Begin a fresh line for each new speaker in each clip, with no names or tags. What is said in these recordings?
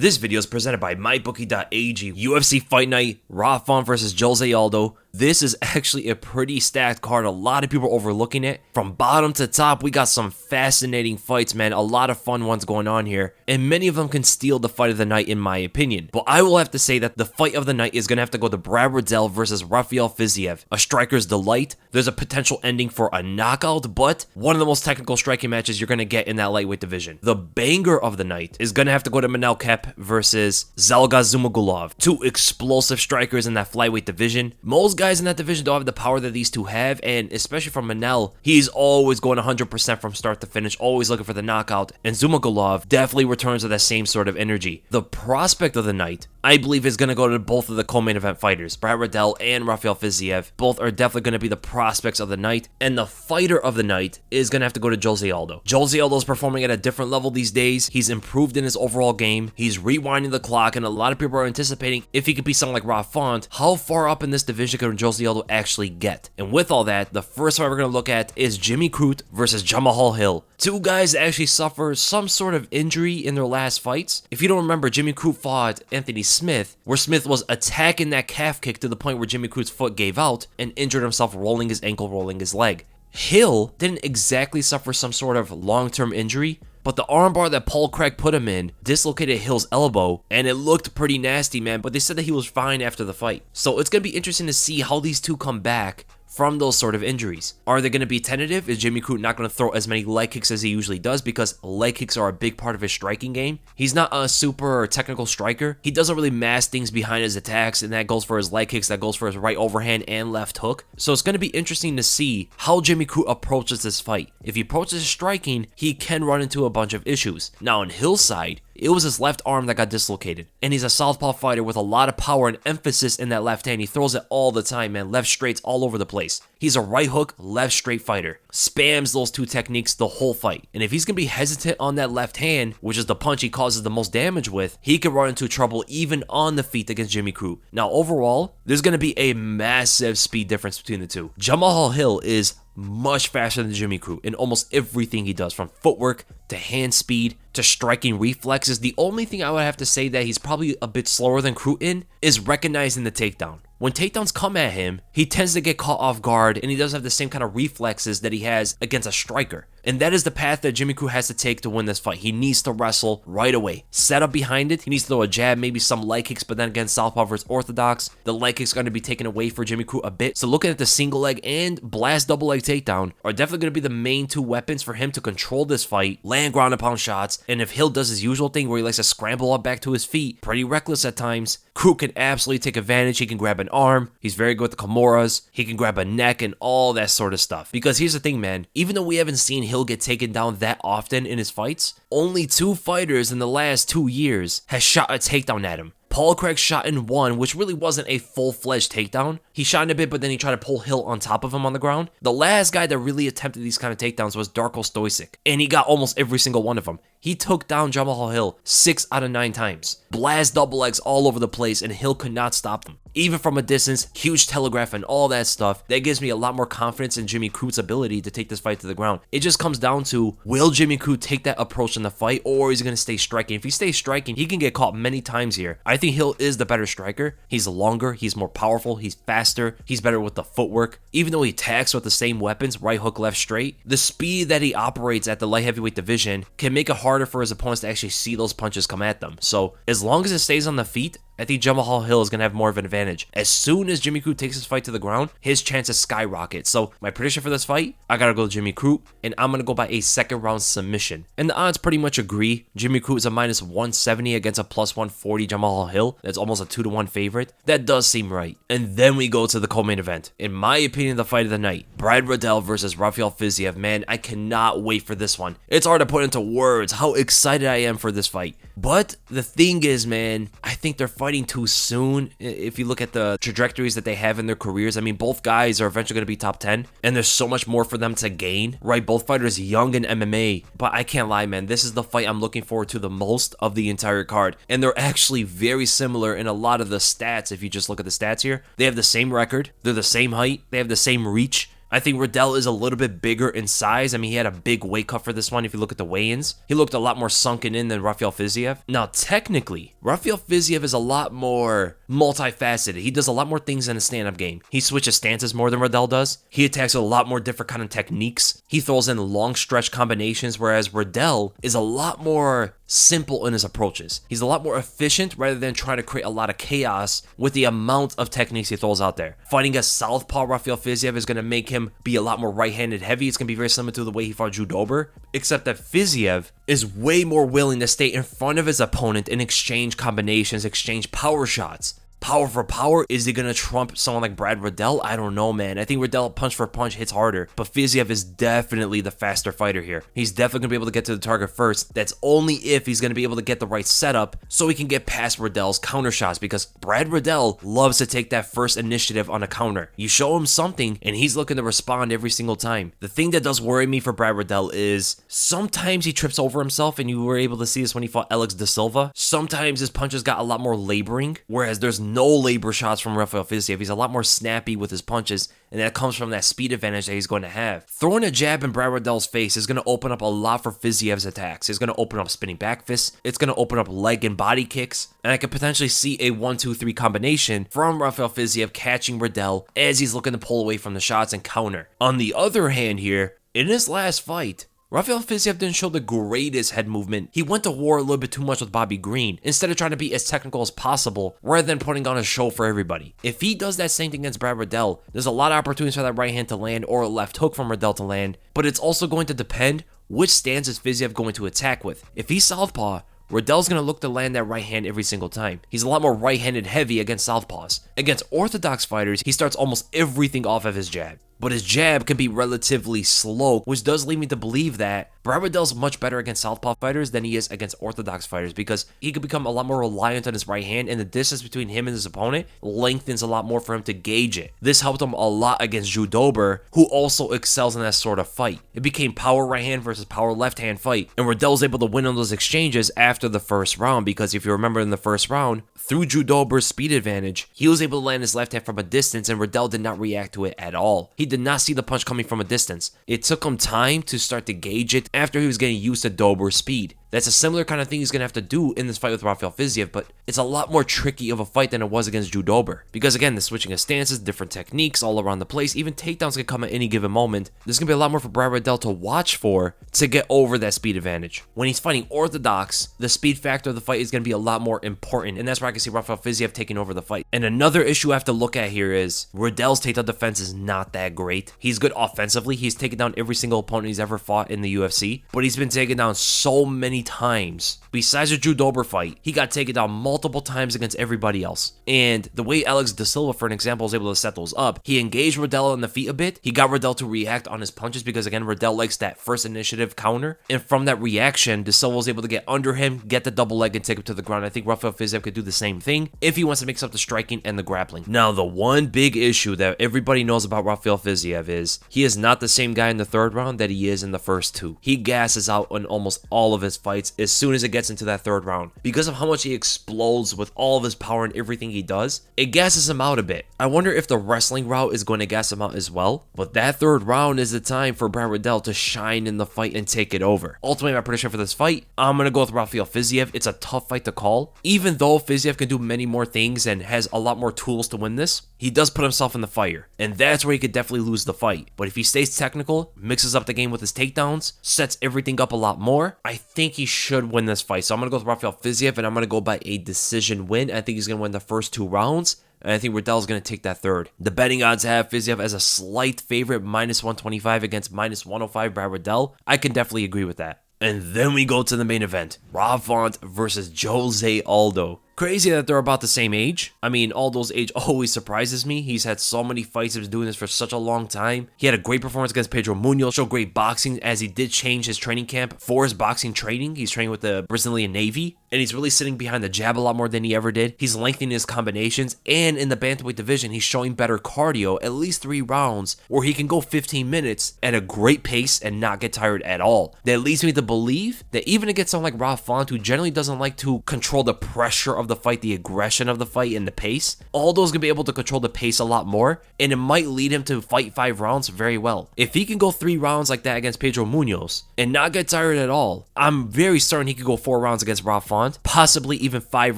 This video is presented by MyBookie.ag. UFC Fight Night, Rafael versus Jose Aldo. This is actually a pretty stacked card. A lot of people are overlooking it. From bottom to top, we got some fascinating fights, man. A lot of fun ones going on here. And many of them can steal the fight of the night, in my opinion. But I will have to say that the fight of the night is going to have to go to Riddell versus Rafael Fiziev. A striker's delight. There's a potential ending for a knockout, but one of the most technical striking matches you're going to get in that lightweight division. The banger of the night is going to have to go to Manel Kep versus Zhalgas. Two explosive strikers in that flyweight division. Most guys in that division don't have the power that these two have, and especially from Manel, he's always going 100% from start to finish, always looking for the knockout, and Zhalgas definitely returns with that same sort of energy. The prospect of the night, I believe, is going to go to both of the co-main event fighters, Riddell and Rafael Fiziev. Both are definitely going to be the prospects of the night, and the fighter of the night is going to have to go to Jose Aldo. Jose Aldo is performing at a different level these days. He's improved in his overall game. He's rewinding the clock, and a lot of people are anticipating if he could be something like Rafael, how far up in this division can Jose Aldo actually get? And with all that, the first fight we're going to look at is Crute versus Jamahal. Two guys that actually suffered some sort of injury in their last fights. If you don't remember, Crute fought Anthony Smith, where Smith was attacking that calf kick to the point where Crute's foot gave out and injured himself, rolling his ankle, rolling his leg. Hill didn't exactly suffer some sort of long-term injury, but the armbar that Paul Craig put him in dislocated Hill's elbow, and it looked pretty nasty, man, but they said that he was fine after the fight. So it's going to be interesting to see how these two come back from those sort of injuries. Are they going to be tentative? Is Crute not going to throw as many leg kicks as he usually does, because leg kicks are a big part of his striking game? He's not a super technical striker. He doesn't really mask things behind his attacks, and that goes for his leg kicks, that goes for his right overhand and left hook. So it's going to be interesting to see how Crute approaches this fight. If he approaches his striking, he can run into a bunch of issues. Now on Hill's side, it was his left arm that got dislocated, and he's a southpaw fighter with a lot of power and emphasis in that left hand. He throws it all the time, man. Left straights all over the place. He's a right hook, left straight fighter. Spams those two techniques the whole fight. And if he's going to be hesitant on that left hand, which is the punch he causes the most damage with, he could run into trouble even on the feet against Crute. Now overall, there's going to be a massive speed difference between the two. Jamahal is much faster than Crute in almost everything he does, from footwork to hand speed to striking reflexes. The only thing I would have to say that he's probably a bit slower than Crute in is recognizing the takedown. When takedowns come at him, he tends to get caught off guard, and he doesn't have the same kind of reflexes that he has against a striker. And that is the path that Crute has to take to win this fight. He needs to wrestle right away. Set up behind it, he needs to throw a jab, maybe some leg kicks, but then against southpaw versus orthodox, the leg kicks are going to be taken away for Crute a bit. So looking at the single leg and blast double leg takedown are definitely going to be the main two weapons for him to control this fight, land ground and pound shots. And if Hill does his usual thing where he likes to scramble up back to his feet, pretty reckless at times, Crute can absolutely take advantage. He can grab an arm. He's very good with the Kimuras. He can grab a neck and all that sort of stuff. Because here's the thing, man. Even though we haven't seen Hill get taken down that often in his fights, only two fighters in the last 2 years has shot a takedown at him. Paul Craig shot in one, which really wasn't a full-fledged takedown. He shot in a bit, but then he tried to pull Hill on top of him on the ground. The last guy that really attempted these kind of takedowns was Darko Stoisic, and he got almost every single one of them. He took down Jamahal 6 out of 9 times. Blast double legs all over the place, and Hill could not stop them. Even from a distance, huge telegraph and all that stuff, that gives me a lot more confidence in Crute's ability to take this fight to the ground. It just comes down to, will Crute take that approach in the fight, or is he going to stay striking? If he stays striking, he can get caught many times here. I think Hill is the better striker. He's longer, he's more powerful, he's faster, he's better with the footwork. Even though he attacks with the same weapons, right hook, left straight, the speed that he operates at the light heavyweight division can make it harder for his opponents to actually see those punches come at them. So as long as it stays on the feet, I think Jamahal is going to have more of an advantage. As soon as Crute takes his fight to the ground, his chances skyrocket. So my prediction for this fight, I got to go Crute, and I'm going to go by a second round submission. And the odds pretty much agree. Crute is a minus 170 against a plus 140 Jamahal. That's almost a 2-to-1 favorite. That does seem right. And then we go to the co-main event. In my opinion, the fight of the night, Riddell versus Rafael Fiziev. Man, I cannot wait for this one. It's hard to put into words how excited I am for this fight. But the thing is, man, I think they're fighting too soon. If you look at the trajectories that they have in their careers, I mean, both guys are eventually going to be top 10, and there's so much more for them to gain, right? Both fighters young in MMA, but I can't lie, man. This is the fight I'm looking forward to the most of the entire card, and they're actually very similar in a lot of the stats. If you just look at the stats here, they have the same record, they're the same height, they have the same reach. I think Riddell is a little bit bigger in size. I mean, he had a big weight cut for this one. If you look at the weigh-ins, he looked a lot more sunken in than Rafael Fiziev. Now, technically, Rafael Fiziev is a lot more multifaceted. He does a lot more things in a stand-up game. He switches stances more than Riddell does. He attacks with a lot more different kind of techniques. He throws in long stretch combinations, whereas Riddell is a lot more simple in his approaches. He's a lot more efficient rather than trying to create a lot of chaos with the amount of techniques he throws out there. Fighting a southpaw Rafael Fiziev is going to make him be a lot more right-handed heavy. It's going to be very similar to the way he fought Drew Dober, except that Fiziev is way more willing to stay in front of his opponent and exchange combinations, exchange power shots. Power for power, is he going to trump someone like Brad Riddell? I don't know, man. I think Riddell punch for punch hits harder, but Fiziev is definitely the faster fighter here. He's definitely going to be able to get to the target first. That's only if he's going to be able to get the right setup so he can get past Riddell's counter shots, because Brad Riddell loves to take that first initiative on a counter. You show him something and he's looking to respond every single time. The thing that does worry me for Brad Riddell is sometimes he trips over himself, and you were able to see this when he fought Alex Da Silva. Sometimes his punches got a lot more laboring, whereas there's no labor shots from Rafael Fiziev. He's a lot more snappy with his punches, and that comes from that speed advantage that he's going to have. Throwing a jab in Brad Riddell's face is going to open up a lot for Fiziev's attacks. It's going to open up spinning back fists. It's going to open up leg and body kicks, and I could potentially see a 1-2-3 combination from Rafael Fiziev catching Riddell as he's looking to pull away from the shots and counter. On the other hand here, in his last fight, Rafael Fiziev didn't show the greatest head movement. He went to war a little bit too much with Bobby Green, instead of trying to be as technical as possible, rather than putting on a show for everybody. If he does that same thing against Brad Riddell, there's a lot of opportunities for that right hand to land or a left hook from Riddell to land, but it's also going to depend which stance is Fiziev going to attack with. If he's southpaw, Riddell's going to look to land that right hand every single time. He's a lot more right-handed heavy against southpaws. Against orthodox fighters, he starts almost everything off of his jab, but his jab can be relatively slow, which does lead me to believe that Brad Riddell's much better against southpaw fighters than he is against orthodox fighters, because he could become a lot more reliant on his right hand, and the distance between him and his opponent lengthens a lot more for him to gauge it. This helped him a lot against Drew Dober, who also excels in that sort of fight. It became power right hand versus power left hand fight, and Riddell was able to win on those exchanges after the first round, because if you remember in the first round, through Drew Dober's speed advantage, he was able to land his left hand from a distance, and Riddell did not react to it at all. He did not see the punch coming from a distance. It took him time to start to gauge it after he was getting used to Dober's speed. That's a similar kind of thing he's going to have to do in this fight with Rafael Fiziev, but it's a lot more tricky of a fight than it was against Drew Dober. Because again, the switching of stances, different techniques all around the place, even takedowns can come at any given moment. There's going to be a lot more for Brad Riddell to watch for to get over that speed advantage. When he's fighting orthodox, the speed factor of the fight is going to be a lot more important, and that's where I can see Rafael Fiziev taking over the fight. And another issue I have to look at here is Riddell's takedown defense is not that great. He's good offensively. He's taken down every single opponent he's ever fought in the UFC, but he's been taken down so many times. Besides the Drew Dober fight, he got taken down multiple times against everybody else. And the way Alex Da Silva, for an example, was able to set those up, he engaged Riddell on the feet a bit. He got Riddell to react on his punches because, again, Riddell likes that first initiative counter. And from that reaction, Da Silva was able to get under him, get the double leg, and take him to the ground. I think Rafael Fiziev could do the same thing if he wants to mix up the striking and the grappling. Now, the one big issue that everybody knows about Rafael Fiziev is he is not the same guy in the third round that he is in the first two. He gasses out in almost all of his fights as soon as it gets into that third round. Because of how much he explodes with all of his power and everything he does, it gasses him out a bit. I wonder if the wrestling route is going to gas him out as well. But that third round is the time for Brad Riddell to shine in the fight and take it over. Ultimately, my prediction for this fight, I'm going to go with Rafael Fiziev. It's a tough fight to call. Even though Fiziev can do many more things and has a lot more tools to win this, he does put himself in the fire. And that's where he could definitely lose the fight. But if he stays technical, mixes up the game with his takedowns, sets everything up a lot more, I think he should win this fight. So I'm going to go with Rafael Fiziev, and I'm going to go by a decision win. I think he's going to win the first two rounds, and I think Riddell's going to take that third. The betting odds have Fiziev as a slight favorite, -125 against -105 Brad Riddell. I can definitely agree with that. And then we go to the main event, Rafael versus Jose Aldo. Crazy that they're about the same age. I mean, Aldo's age always surprises me. He's had so many fights. He's been doing this for such a long time. He had a great performance against Pedro Munoz, showed great boxing as he did change his training camp for his boxing training. He's training with the Brazilian Navy, and he's really sitting behind the jab a lot more than he ever did. He's lengthening his combinations, and in the bantamweight division, he's showing better cardio, at least 3 rounds, where he can go 15 minutes at a great pace and not get tired at all. That leads me to believe that even against someone like Rafael, who generally doesn't like to control the pressure of of the fight, the aggression of the fight, and the pace, Aldo's gonna be able to control the pace a lot more, and it might lead him to fight 5 rounds very well. If he can go 3 rounds like that against Pedro Munoz and not get tired at all, I'm very certain he could go 4 rounds against Rafael, possibly even 5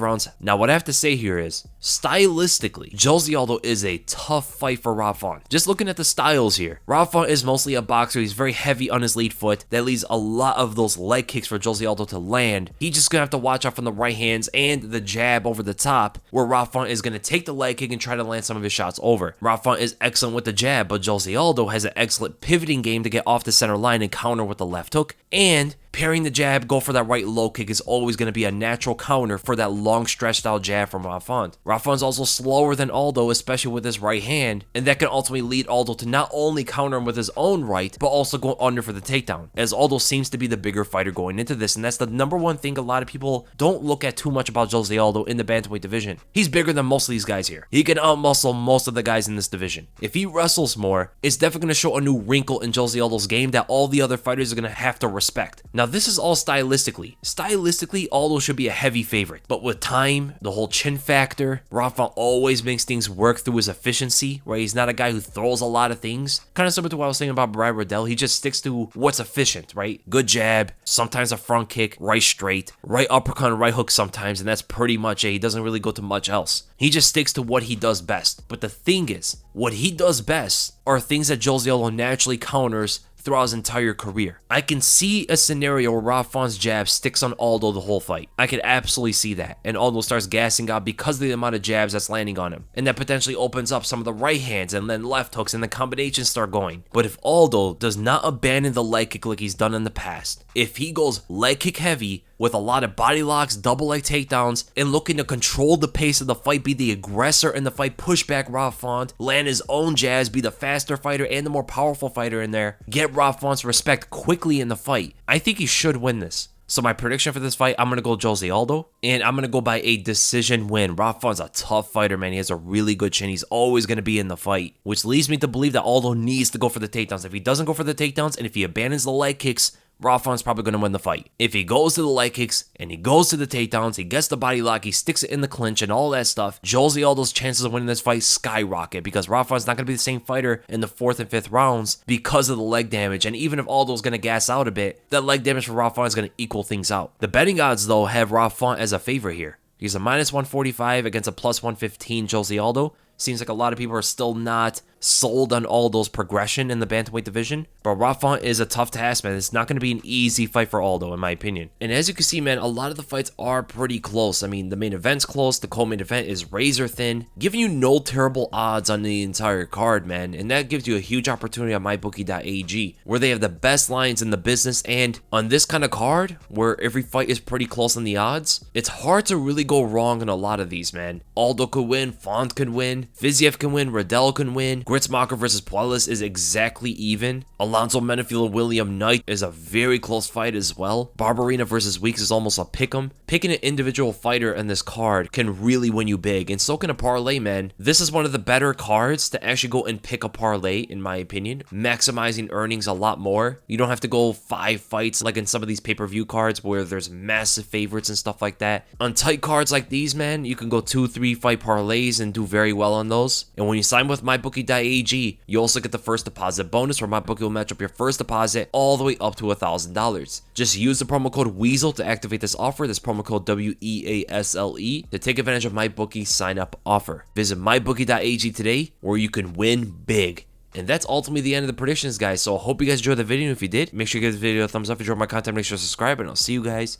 rounds. Now, what I have to say here is, stylistically, Jose Aldo is a tough fight for Rafael. Just looking at the styles here, Rafael is mostly a boxer. He's very heavy on his lead foot. That leaves a lot of those leg kicks for Jose Aldo to land. He's just gonna have to watch out from the right hands and the jab over the top, where Rafael is gonna take the leg kick and try to land some of his shots over. Rafael is excellent with the jab, but Jose Aldo has an excellent pivoting game to get off the center line and counter with the left hook, and pairing the jab, go for that right low kick is always going to be a natural counter for that long stretched out jab from Rafael. Rafael's also slower than Aldo, especially with his right hand, and that can ultimately lead Aldo to not only counter him with his own right, but also go under for the takedown, as Aldo seems to be the bigger fighter going into this, and that's the number one thing a lot of people don't look at too much about Jose Aldo in the bantamweight division. He's bigger than most of these guys here. He can outmuscle most of the guys in this division. If he wrestles more, it's definitely going to show a new wrinkle in Jose Aldo's game that all the other fighters are going to have to respect. Now, this is all stylistically. Stylistically, Aldo should be a heavy favorite, but with time, the whole chin factor, Rafael always makes things work through his efficiency, right? He's not a guy who throws a lot of things. Kind of similar to what I was saying about Riddell. He just sticks to what's efficient, right? Good jab, sometimes a front kick, right straight, right uppercut, and right hook sometimes, and that's pretty much it. He doesn't really go to much else. He just sticks to what he does best. But the thing is, what he does best are things that Jose Aldo naturally counters throughout his entire career. I can see a scenario where Rafael's jab sticks on Aldo the whole fight. I could absolutely see that. And Aldo starts gassing out because of the amount of jabs that's landing on him. And that potentially opens up some of the right hands and then left hooks and the combinations start going. But if Aldo does not abandon the leg kick like he's done in the past, if he goes leg kick heavy with a lot of body locks, double leg takedowns, and looking to control the pace of the fight, be the aggressor in the fight, push back Rafael, land his own jabs, be the faster fighter and the more powerful fighter in there, get Rafael's respect quickly in the fight, I think he should win this. So my prediction for this fight, I'm going to go Jose Aldo, and I'm going to go by a decision win. Rafael's a tough fighter, man. He has a really good chin. He's always going to be in the fight, which leads me to believe that Aldo needs to go for the takedowns. If he doesn't go for the takedowns, and if he abandons the leg kicks, Rafael's probably going to win the fight. If he goes to the leg kicks and he goes to the takedowns, he gets the body lock, he sticks it in the clinch and all that stuff, Jose Aldo's chances of winning this fight skyrocket because Rafael's not going to be the same fighter in the 4th and 5th rounds because of the leg damage. And even if Aldo's going to gas out a bit, that leg damage for Rafael is going to equal things out. The betting odds, though, have Rafael as a favorite here. He's a minus 145 against a plus 115 Jose Aldo. Seems like a lot of people are still not sold on Aldo's progression in the bantamweight division, but Rafael is a tough task, man. It's not going to be an easy fight for Aldo, in my opinion. And as you can see, man, a lot of the fights are pretty close. I mean, the main event's close, the co-main event is razor thin, giving you no terrible odds on the entire card, man, and that gives you a huge opportunity on mybookie.ag, where they have the best lines in the business. And on this kind of card, where every fight is pretty close on the odds, it's hard to really go wrong in a lot of these, man. Aldo could win, Font could win, Fiziev can win, Riddell can win, Gritzmacher versus Puelles is exactly even. Alonzo Menefield William Knight is a very close fight as well. Barberina versus Weeks is almost a pick'em. Picking an individual fighter in this card can really win you big, and so can a parlay, man. This is one of the better cards to actually go and pick a parlay, in my opinion, maximizing earnings a lot more. You don't have to go 5 fights like in some of these pay-per-view cards where there's massive favorites and stuff like that. On tight cards like these, man, you can go 2-3 fight parlays and do very well on those. And when you sign with mybookie.ag, you also get the first deposit bonus, where MyBookie will match up your first deposit all the way up to $1,000. Just use the promo code WEASEL to activate this offer. This promo code WEASLE to take advantage of MyBookie's sign up offer. Visit mybookie.ag today, where you can win big. And that's ultimately the end of the predictions, guys. So I hope you guys enjoyed the video. If you did, make sure you give the video a thumbs up. If you enjoyed my content, make sure to subscribe, and I'll see you guys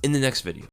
in the next video.